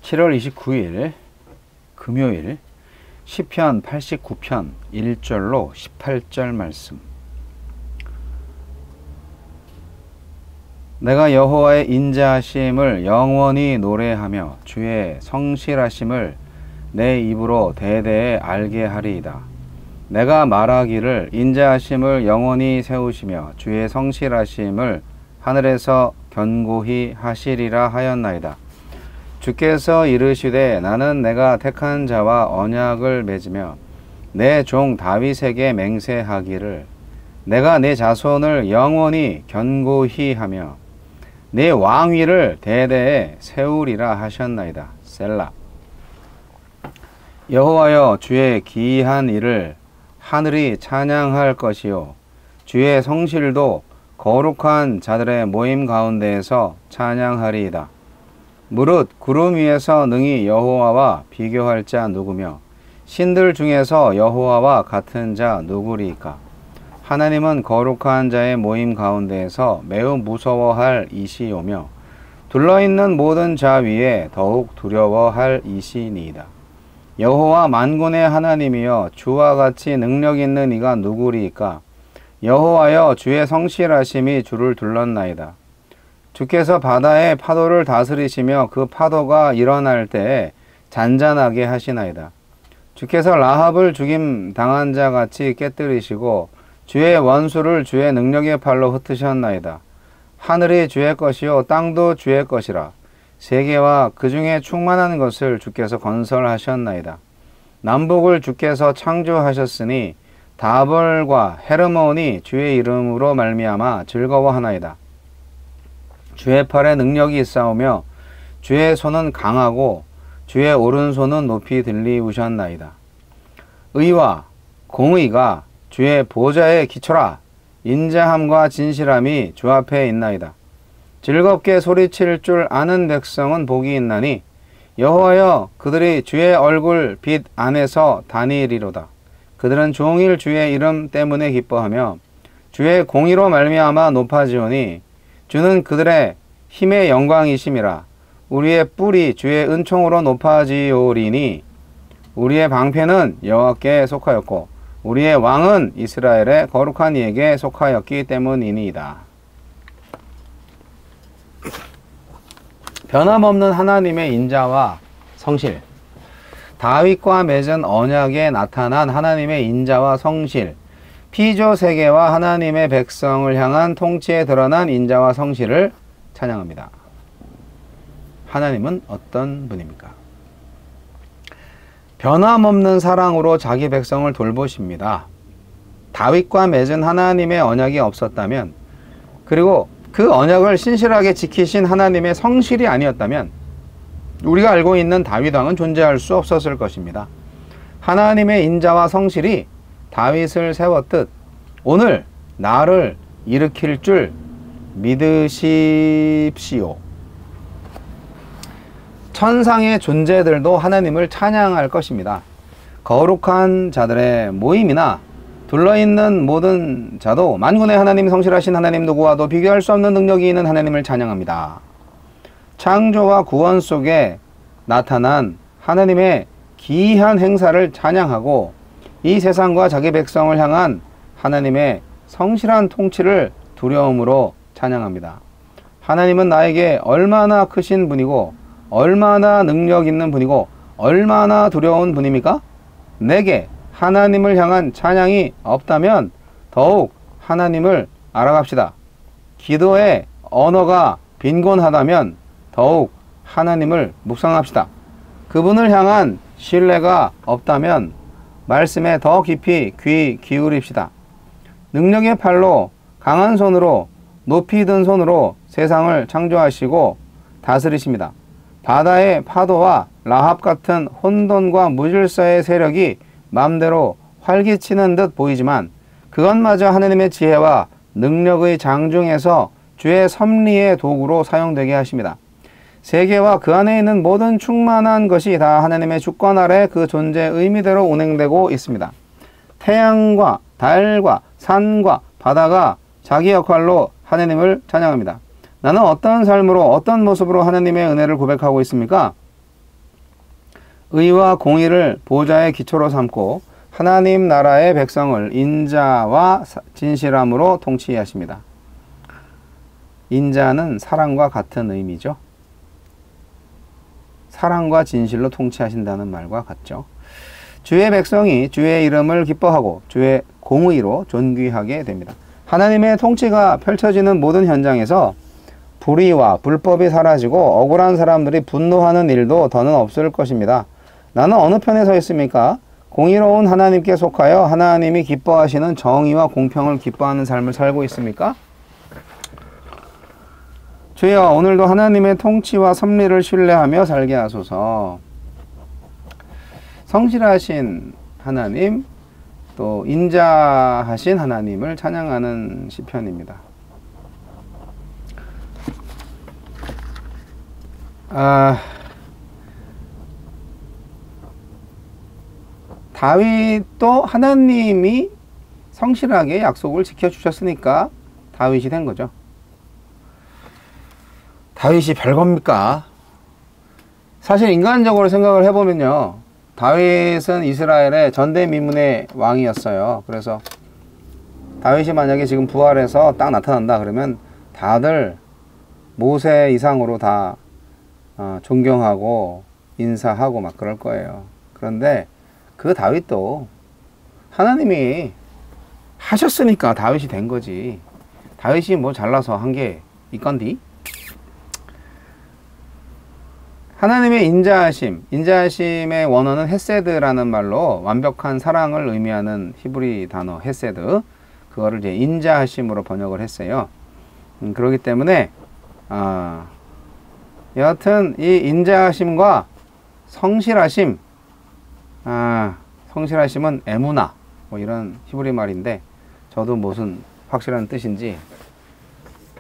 7월 29일 금요일 시편 89편 1절로 18절 말씀. 내가 여호와의 인자하심을 영원히 노래하며 주의 성실하심을 내 입으로 대대에 알게 하리이다. 내가 말하기를 인자하심을 영원히 세우시며 주의 성실하심을 하늘에서 견고히 하시리라 하였나이다. 주께서 이르시되 나는 내가 택한 자와 언약을 맺으며 내 종 다윗에게 맹세하기를 내가 내 자손을 영원히 견고히 하며 내 왕위를 대대에 세우리라 하셨나이다. 셀라. 여호와여, 주의 기이한 일을 하늘이 찬양할 것이요 주의 성실도 거룩한 자들의 모임 가운데에서 찬양하리이다. 무릇 구름 위에서 능히 여호와와 비교할 자 누구며 신들 중에서 여호와와 같은 자 누구리이까? 하나님은 거룩한 자의 모임 가운데에서 매우 무서워할 이시오며 둘러있는 모든 자 위에 더욱 두려워할 이시니이다. 여호와 만군의 하나님이여, 주와 같이 능력 있는 이가 누구리이까? 여호와여, 주의 성실하심이 주를 둘렀나이다. 주께서 바다의 파도를 다스리시며 그 파도가 일어날 때에 잔잔하게 하시나이다. 주께서 라합을 죽임 당한 자 같이 깨뜨리시고 주의 원수를 주의 능력의 팔로 흩으셨나이다. 하늘이 주의 것이요 땅도 주의 것이라. 세계와 그 중에 충만한 것을 주께서 건설하셨나이다. 남북을 주께서 창조하셨으니 다벌과 헤르몬이 주의 이름으로 말미암아 즐거워하나이다. 주의 팔에 능력이 있사오며 주의 손은 강하고 주의 오른손은 높이 들리우셨나이다. 의와 공의가 주의 보좌에 기초라. 인자함과 진실함이 주 앞에 있나이다. 즐겁게 소리칠 줄 아는 백성은 복이 있나니 여호와여, 그들이 주의 얼굴 빛 안에서 다니리로다. 그들은 종일 주의 이름 때문에 기뻐하며 주의 공의로 말미암아 높아지오니 주는 그들의 힘의 영광이심이라. 우리의 뿔이 주의 은총으로 높아지오리니 우리의 방패는 여호와께 속하였고 우리의 왕은 이스라엘의 거룩한 이에게 속하였기 때문이니이다. 변함없는 하나님의 인자와 성실. 다윗과 맺은 언약에 나타난 하나님의 인자와 성실. 피조 세계와 하나님의 백성을 향한 통치에 드러난 인자와 성실을 찬양합니다. 하나님은 어떤 분입니까? 변함없는 사랑으로 자기 백성을 돌보십니다. 다윗과 맺은 하나님의 언약이 없었다면, 그리고 그 언약을 신실하게 지키신 하나님의 성실이 아니었다면 우리가 알고 있는 다윗 왕은 존재할 수 없었을 것입니다. 하나님의 인자와 성실이 다윗을 세웠듯 오늘 나를 일으킬 줄 믿으십시오. 천상의 존재들도 하나님을 찬양할 것입니다. 거룩한 자들의 모임이나 둘러있는 모든 자도 만군의 하나님, 성실하신 하나님 누구와도 비교할 수 없는 능력이 있는 하나님을 찬양합니다. 창조와 구원 속에 나타난 하나님의 기이한 행사를 찬양하고 이 세상과 자기 백성을 향한 하나님의 성실한 통치를 두려움으로 찬양합니다. 하나님은 나에게 얼마나 크신 분이고 얼마나 능력 있는 분이고 얼마나 두려운 분입니까? 내게 하나님을 향한 찬양이 없다면 더욱 하나님을 알아갑시다. 기도의 언어가 빈곤하다면 더욱 하나님을 묵상합시다. 그분을 향한 신뢰가 없다면 말씀에 더 깊이 귀 기울입시다. 능력의 팔로, 강한 손으로, 높이 든 손으로 세상을 창조하시고 다스리십니다. 바다의 파도와 라합 같은 혼돈과 무질서의 세력이 마음대로 활기치는 듯 보이지만 그것마저 하나님의 지혜와 능력의 장중에서 주의 섭리의 도구로 사용되게 하십니다. 세계와 그 안에 있는 모든 충만한 것이 다 하나님의 주권 아래 그 존재의 의미대로 운행되고 있습니다. 태양과 달과 산과 바다가 자기 역할로 하나님을 찬양합니다. 나는 어떤 삶으로, 어떤 모습으로 하나님의 은혜를 고백하고 있습니까? 의와 공의를 보좌의 기초로 삼고 하나님 나라의 백성을 인자와 진실함으로 통치하십니다. 인자는 사랑과 같은 의미죠. 사랑과 진실로 통치하신다는 말과 같죠. 주의 백성이 주의 이름을 기뻐하고 주의 공의로 존귀하게 됩니다. 하나님의 통치가 펼쳐지는 모든 현장에서 불의와 불법이 사라지고 억울한 사람들이 분노하는 일도 더는 없을 것입니다. 나는 어느 편에 서 있습니까? 공의로운 하나님께 속하여 하나님이 기뻐하시는 정의와 공평을 기뻐하는 삶을 살고 있습니까? 주여, 오늘도 하나님의 통치와 섭리를 신뢰하며 살게 하소서. 성실하신 하나님, 또 인자하신 하나님을 찬양하는 시편입니다. 다윗도 하나님이 성실하게 약속을 지켜주셨으니까 다윗이 된 거죠. 다윗이 별겁니까? 사실 인간적으로 생각을 해보면요, 다윗은 이스라엘의 전대미문의 왕이었어요. 그래서 다윗이 만약에 지금 부활해서 딱 나타난다 그러면 다들 모세 이상으로 다 존경하고 인사하고 막 그럴 거예요. 그런데 그 다윗도 하나님이 하셨으니까 다윗이 된 거지. 다윗이 뭐 잘나서 한 게 있건디? 하나님의 인자하심의 원어는 헤세드라는 말로 완벽한 사랑을 의미하는 히브리 단어 헤세드, 그거를 이제 인자하심으로 번역을 했어요. 그렇기 때문에 여하튼 이 인자하심과 성실하심, 성실하심은 에무나 뭐 이런 히브리 말인데 저도 무슨 확실한 뜻인지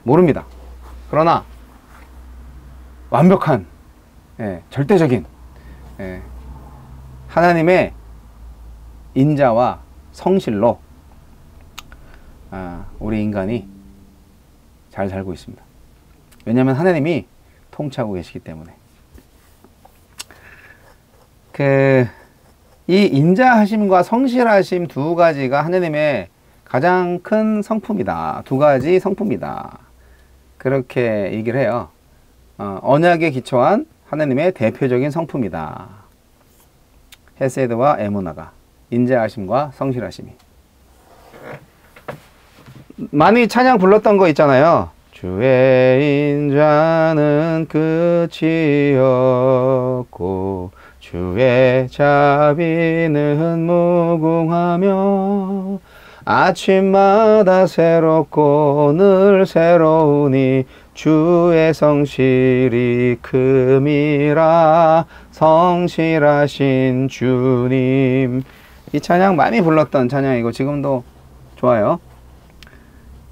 모릅니다. 그러나 완벽한, 절대적인 하나님의 인자와 성실로 우리 인간이 잘 살고 있습니다. 왜냐하면 하나님이 통치하고 계시기 때문에. 이 인자하심과 성실하심 두 가지가 하나님의 가장 큰 성품이다. 두 가지 성품이다. 그렇게 얘기를 해요. 언약에 기초한 하나님의 대표적인 성품이다. 헤세드와 에무나가, 인자하심과 성실하심이. 많이 찬양 불렀던 거 있잖아요. 주의 인자는 끝이 없고 주의 자비는 무궁하며 아침마다 새롭고 늘 새로우니 주의 성실이 큼이라 성실하신 주님. 이 찬양 많이 불렀던 찬양이고 지금도 좋아요.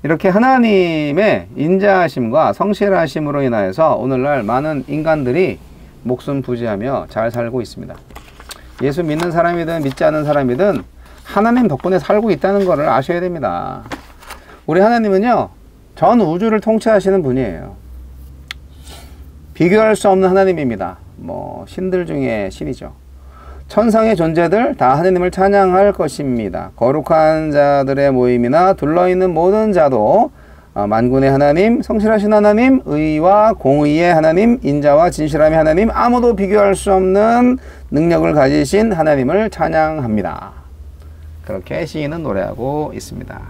이렇게 하나님의 인자하심과 성실하심으로 인하여서 오늘날 많은 인간들이 목숨 부지하며 잘 살고 있습니다. 예수 믿는 사람이든 믿지 않는 사람이든 하나님 덕분에 살고 있다는 것을 아셔야 됩니다. 우리 하나님은요, 전 우주를 통치하시는 분이에요. 비교할 수 없는 하나님입니다. 뭐 신들 중에 신이죠. 천상의 존재들 다 하나님을 찬양할 것입니다. 거룩한 자들의 모임이나 둘러있는 모든 자도 만군의 하나님, 성실하신 하나님, 의와 공의의 하나님, 인자와 진실함의 하나님, 아무도 비교할 수 없는 능력을 가지신 하나님을 찬양합니다. 그렇게 시인은 노래하고 있습니다.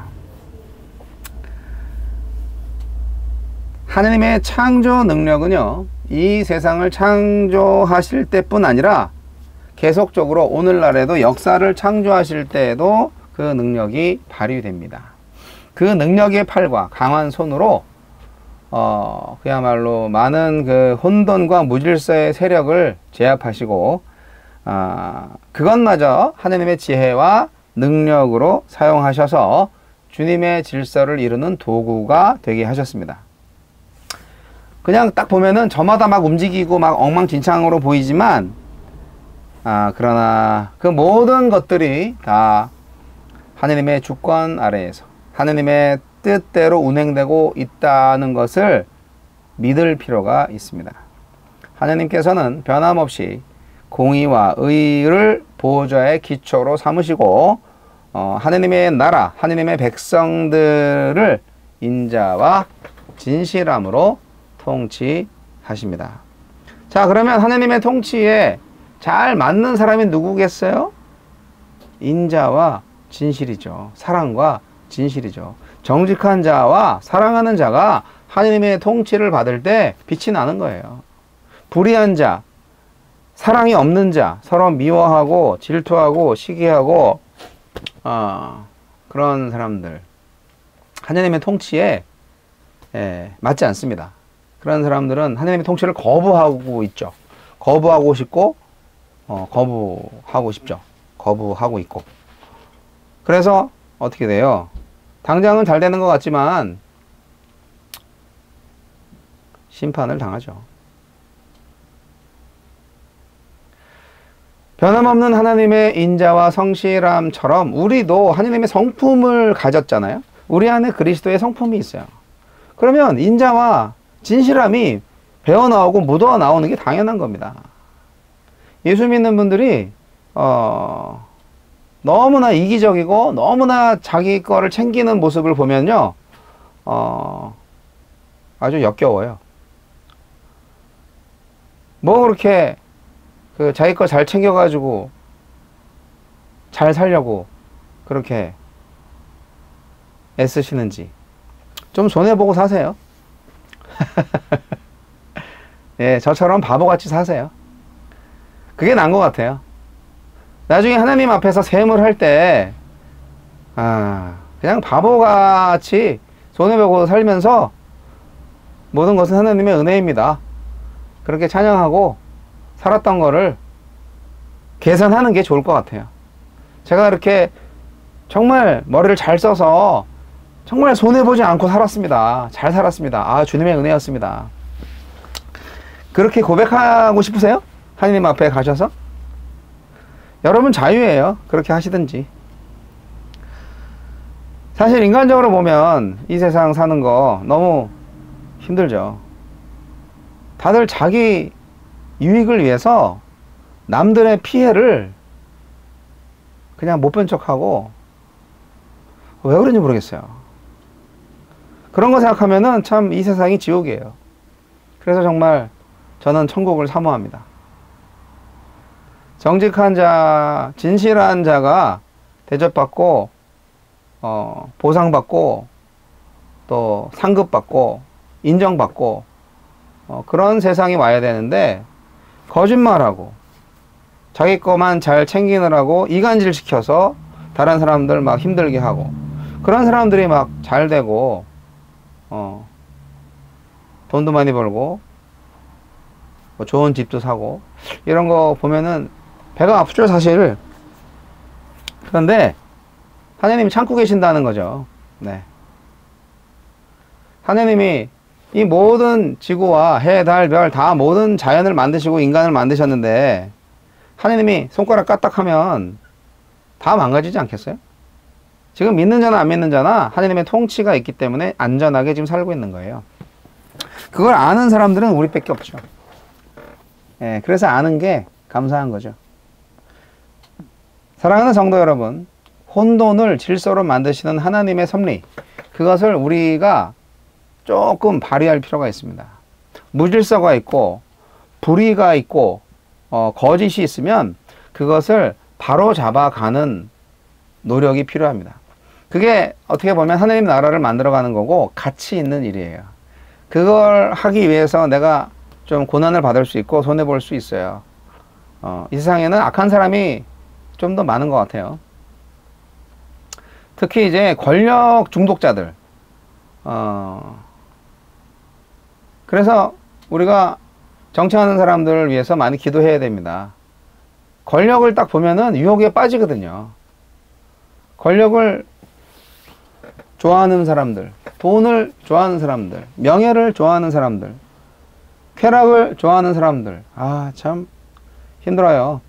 하나님의 창조 능력은요, 이 세상을 창조하실 때뿐 아니라 계속적으로 오늘날에도 역사를 창조하실 때에도 그 능력이 발휘됩니다. 그 능력의 팔과 강한 손으로 그야말로 많은 그 혼돈과 무질서의 세력을 제압하시고 그것마저 하나님의 지혜와 능력으로 사용하셔서 주님의 질서를 이루는 도구가 되게 하셨습니다. 그냥 딱 보면은 저마다 막 움직이고 막 엉망진창으로 보이지만 그러나 그 모든 것들이 다 하나님의 주권 아래에서 하나님의 뜻대로 운행되고 있다는 것을 믿을 필요가 있습니다. 하나님께서는 변함없이 공의와 의를 보호자의 기초로 삼으시고 하느님의 나라, 하느님의 백성들을 인자와 진실함으로 통치하십니다. 자, 그러면 하느님의 통치에 잘 맞는 사람이 누구겠어요? 인자와 진실이죠. 사랑과 진실이죠. 정직한 자와 사랑하는 자가 하느님의 통치를 받을 때 빛이 나는 거예요. 불의한 자, 사랑이 없는 자, 서로 미워하고 질투하고 시기하고 그런 사람들, 하느님의 통치에 맞지 않습니다. 그런 사람들은 하느님의 통치를 거부하고 있죠. 거부하고 싶고 거부하고 싶죠. 거부하고 있고. 그래서 어떻게 돼요? 당장은 잘 되는 것 같지만 심판을 당하죠. 변함없는 하나님의 인자와 성실함처럼 우리도 하나님의 성품을 가졌잖아요. 우리 안에 그리스도의 성품이 있어요. 그러면 인자와 진실함이 배어나오고 묻어나오는 게 당연한 겁니다. 예수 믿는 분들이 너무나 이기적이고 너무나 자기 거를 챙기는 모습을 보면요, 아주 역겨워요. 뭐 그렇게 자기 거 잘 챙겨가지고 잘 살려고 그렇게 애쓰시는지 좀 손해보고 사세요. 예, 저처럼 바보같이 사세요. 그게 나은 것 같아요. 나중에 하나님 앞에서 셈을 할 때 그냥 바보같이 손해보고 살면서 모든 것은 하나님의 은혜입니다, 그렇게 찬양하고 살았던 거를 계산하는 게 좋을 것 같아요. 제가 이렇게 정말 머리를 잘 써서 정말 손해보지 않고 살았습니다. 잘 살았습니다. 주님의 은혜였습니다. 그렇게 고백하고 싶으세요? 하나님 앞에 가셔서? 여러분 자유예요. 그렇게 하시든지. 사실 인간적으로 보면 이 세상 사는 거 너무 힘들죠. 다들 자기 유익을 위해서 남들의 피해를 그냥 못 본 척하고, 왜 그런지 모르겠어요. 그런 거 생각하면은 참 이 세상이 지옥이에요. 그래서 정말 저는 천국을 사모합니다. 정직한 자, 진실한 자가 대접받고 보상받고 또 상급받고 인정받고 그런 세상이 와야 되는데, 거짓말하고 자기 거만 잘 챙기느라고 이간질 시켜서 다른 사람들 막 힘들게 하고, 그런 사람들이 막 잘 되고 돈도 많이 벌고 뭐 좋은 집도 사고, 이런 거 보면은 배가 아프죠, 사실. 그런데 하나님이 참고 계신다는 거죠. 네. 하나님이 이 모든 지구와 해, 달, 별 다 모든 자연을 만드시고 인간을 만드셨는데, 하나님이 손가락 까딱하면 다 망가지지 않겠어요? 지금 믿는 자나 안 믿는 자나 하나님의 통치가 있기 때문에 안전하게 지금 살고 있는 거예요. 그걸 아는 사람들은 우리밖에 없죠. 예, 그래서 아는 게 감사한 거죠. 사랑하는 성도 여러분, 혼돈을 질서로 만드시는 하나님의 섭리, 그것을 우리가 조금 발휘할 필요가 있습니다. 무질서가 있고 불의가 있고 거짓이 있으면 그것을 바로 잡아가는 노력이 필요합니다. 그게 어떻게 보면 하나님 나라를 만들어가는 거고 가치 있는 일이에요. 그걸 하기 위해서 내가 좀 고난을 받을 수 있고 손해볼 수 있어요. 이 세상에는 악한 사람이 좀 더 많은 것 같아요. 특히 이제 권력 중독자들. 그래서 우리가 정치하는 사람들을 위해서 많이 기도해야 됩니다. 권력을 딱 보면은 유혹에 빠지거든요. 권력을 좋아하는 사람들, 돈을 좋아하는 사람들, 명예를 좋아하는 사람들, 쾌락을 좋아하는 사람들, 참 힘들어요.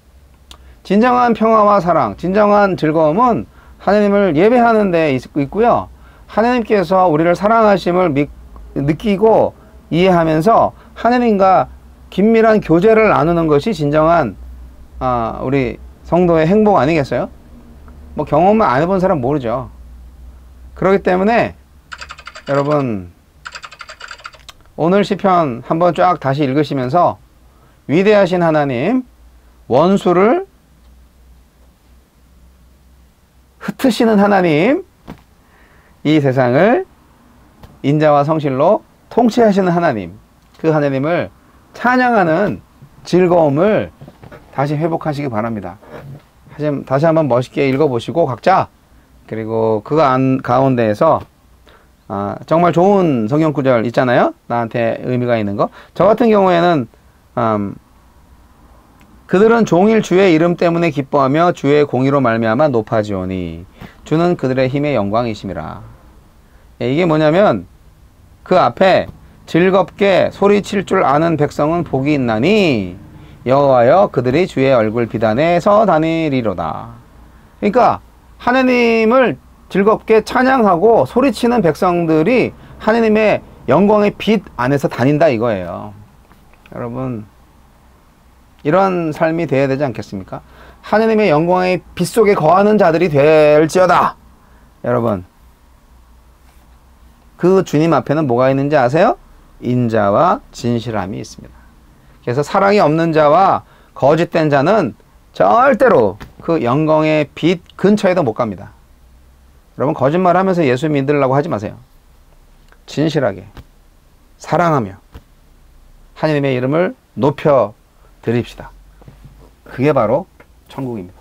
진정한 평화와 사랑, 진정한 즐거움은 하나님을 예배하는 데 있고요. 하나님께서 우리를 사랑하심을 느끼고 이해하면서 하나님과 긴밀한 교제를 나누는 것이 진정한 우리 성도의 행복 아니겠어요? 뭐 경험을 안 해본 사람 모르죠. 그렇기 때문에 여러분 오늘 시편 한번 쫙 다시 읽으시면서 위대하신 하나님, 원수를 흩으시는 하나님, 이 세상을 인자와 성실로 통치하시는 하나님, 그 하나님을 찬양하는 즐거움을 다시 회복하시기 바랍니다. 다시 한번 멋있게 읽어보시고 각자, 그리고 그 가운데에서 정말 좋은 성경 구절 있잖아요. 나한테 의미가 있는 거. 저 같은 경우에는 그들은 종일 주의 이름 때문에 기뻐하며 주의 공의로 말미암아 높아지오니 주는 그들의 힘의 영광이심이라. 이게 뭐냐면 그 앞에 즐겁게 소리칠 줄 아는 백성은 복이 있나니 여호와여 그들이 주의 얼굴 비단에서 다니리로다. 그러니까 하나님을 즐겁게 찬양하고 소리치는 백성들이 하나님의 영광의 빛 안에서 다닌다 이거예요. 여러분 이런 삶이 되어야 되지 않겠습니까? 하나님의 영광의 빛 속에 거하는 자들이 될지어다. 여러분 그 주님 앞에는 뭐가 있는지 아세요? 인자와 진실함이 있습니다. 그래서 사랑이 없는 자와 거짓된 자는 절대로 그 영광의 빛 근처에도 못 갑니다. 여러분 거짓말하면서 예수 믿으려고 하지 마세요. 진실하게 사랑하며 하나님의 이름을 높여 드립시다. 그게 바로 천국입니다.